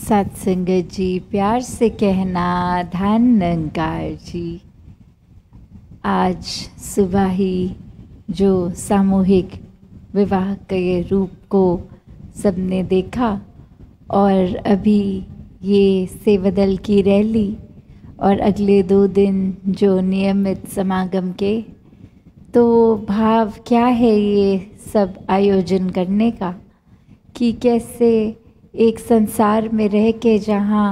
सत्संगत जी, प्यार से कहना धन निरंकार जी। आज सुबह ही जो सामूहिक विवाह के रूप को सबने देखा और अभी ये सेवादल की रैली और अगले 2 दिन जो नियमित समागम के, तो भाव क्या है ये सब आयोजन करने का कि कैसे एक संसार में रह के जहाँ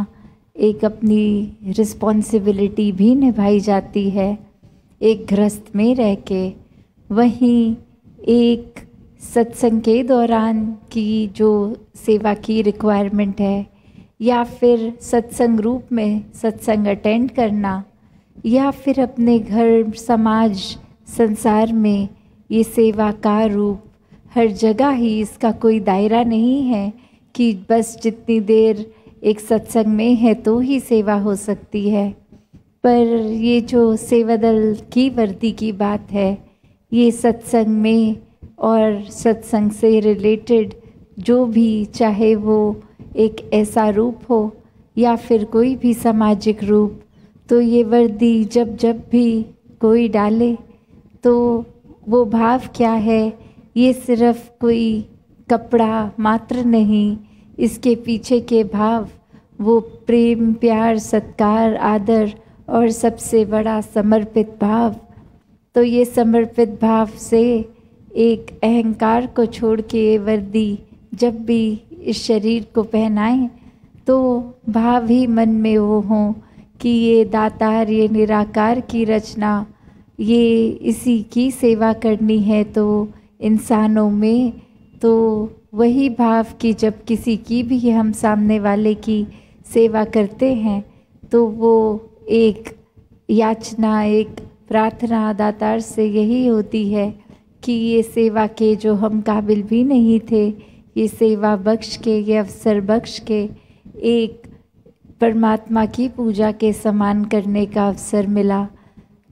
एक अपनी रिस्पॉन्सिबिलिटी भी निभाई जाती है, एक गृहस्थ में रह के वहीं एक सत्संग के दौरान की जो सेवा की रिक्वायरमेंट है, या फिर सत्संग रूप में सत्संग अटेंड करना, या फिर अपने घर समाज संसार में ये सेवा का रूप हर जगह ही, इसका कोई दायरा नहीं है कि बस जितनी देर एक सत्संग में है तो ही सेवा हो सकती है। पर ये जो सेवादल की वर्दी की बात है, ये सत्संग में और सत्संग से रिलेटेड जो भी, चाहे वो एक ऐसा रूप हो या फिर कोई भी सामाजिक रूप, तो ये वर्दी जब जब भी कोई डाले तो वो भाव क्या है, ये सिर्फ कोई कपड़ा मात्र नहीं, इसके पीछे के भाव वो प्रेम, प्यार, सत्कार, आदर और सबसे बड़ा समर्पित भाव। तो ये समर्पित भाव से एक अहंकार को छोड़ के ये वर्दी जब भी इस शरीर को पहनाएं तो भाव ही मन में वो हों कि ये दातार, ये निराकार की रचना, ये इसी की सेवा करनी है। तो इंसानों में तो वही भाव कि जब किसी की भी हम सामने वाले की सेवा करते हैं तो वो एक याचना, एक प्रार्थना दातार से यही होती है कि ये सेवा के जो हम काबिल भी नहीं थे, ये सेवा बख्श के, ये अवसर बख्श के एक परमात्मा की पूजा के समान करने का अवसर मिला।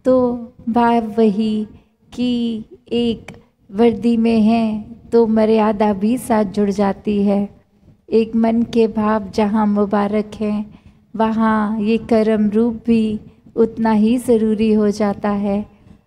तो भाव वही कि एक वर्दी में है तो मर्यादा भी साथ जुड़ जाती है। एक मन के भाव जहाँ मुबारक हैं, वहाँ ये कर्म रूप भी उतना ही ज़रूरी हो जाता है।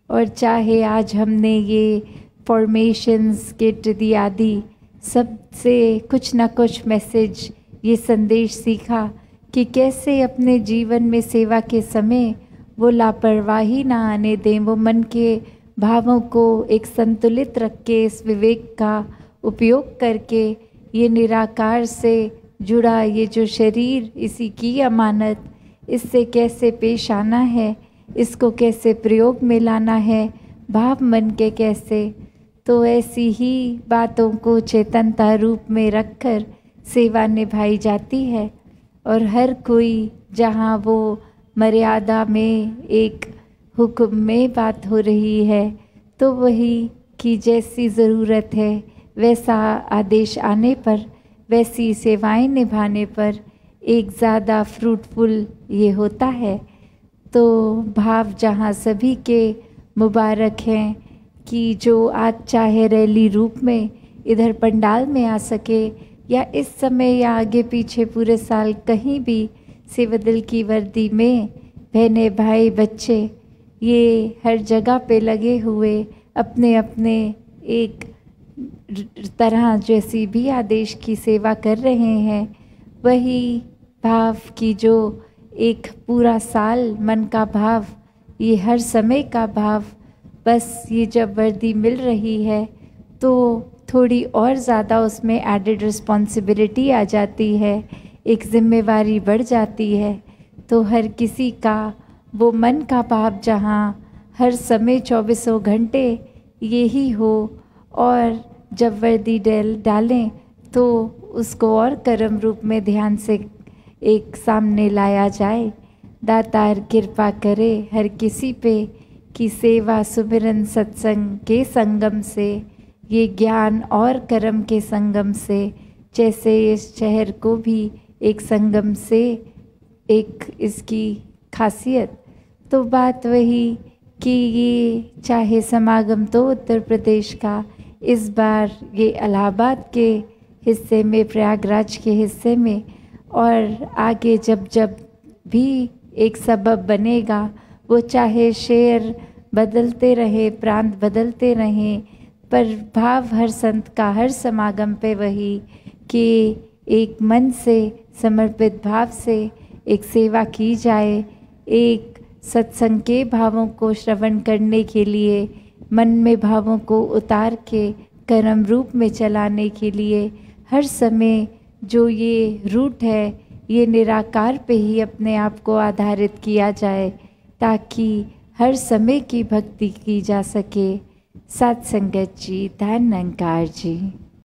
और चाहे आज हमने ये फॉर्मेशंस किट आदि सब से कुछ ना कुछ मैसेज, ये संदेश सीखा कि कैसे अपने जीवन में सेवा के समय वो लापरवाही ना आने दें, वो मन के भावों को एक संतुलित रख के इस विवेक का उपयोग करके ये निराकार से जुड़ा ये जो शरीर, इसी की अमानत, इससे कैसे पेश आना है, इसको कैसे प्रयोग में लाना है, भाव मन के कैसे। तो ऐसी ही बातों को चेतनता रूप में रखकर सेवा निभाई जाती है। और हर कोई जहाँ वो मर्यादा में एक हुक्म में बात हो रही है, तो वही कि जैसी ज़रूरत है वैसा आदेश आने पर, वैसी सेवाएं निभाने पर एक ज़्यादा फ्रूटफुल ये होता है। तो भाव जहाँ सभी के मुबारक हैं कि जो आज चाहे रैली रूप में इधर पंडाल में आ सके, या इस समय या आगे पीछे पूरे साल कहीं भी सेवादल की वर्दी में बहने, भाई, बच्चे ये हर जगह पे लगे हुए अपने अपने एक तरह जैसी भी आदेश की सेवा कर रहे हैं, वही भाव की जो एक पूरा साल मन का भाव, ये हर समय का भाव, बस ये जब वर्दी मिल रही है तो थोड़ी और ज़्यादा उसमें एडेड रिस्पॉन्सिबिलिटी आ जाती है, एक जिम्मेवारी बढ़ जाती है। तो हर किसी का वो मन का भाव जहाँ हर समय 24 घंटे यही हो, और जब वर्दी डालें तो उसको और कर्म रूप में ध्यान से एक सामने लाया जाए। दातार कृपा करे हर किसी पे कि सेवा, सुमिरन, सत्संग के संगम से, ये ज्ञान और कर्म के संगम से, जैसे इस शहर को भी एक संगम से एक इसकी खासियत। तो बात वही कि ये चाहे समागम तो उत्तर प्रदेश का, इस बार ये इलाहाबाद के हिस्से में, प्रयागराज के हिस्से में, और आगे जब जब भी एक सबब बनेगा, वो चाहे शेर बदलते रहे, प्रांत बदलते रहें, पर भाव हर संत का हर समागम पे वही कि एक मन से समर्पित भाव से एक सेवा की जाए, एक सत्संग के भावों को श्रवण करने के लिए, मन में भावों को उतार के कर्म रूप में चलाने के लिए हर समय जो ये रूट है, ये निराकार पे ही अपने आप को आधारित किया जाए, ताकि हर समय की भक्ति की जा सके। सत्संगत जी, धन निरंकार जी।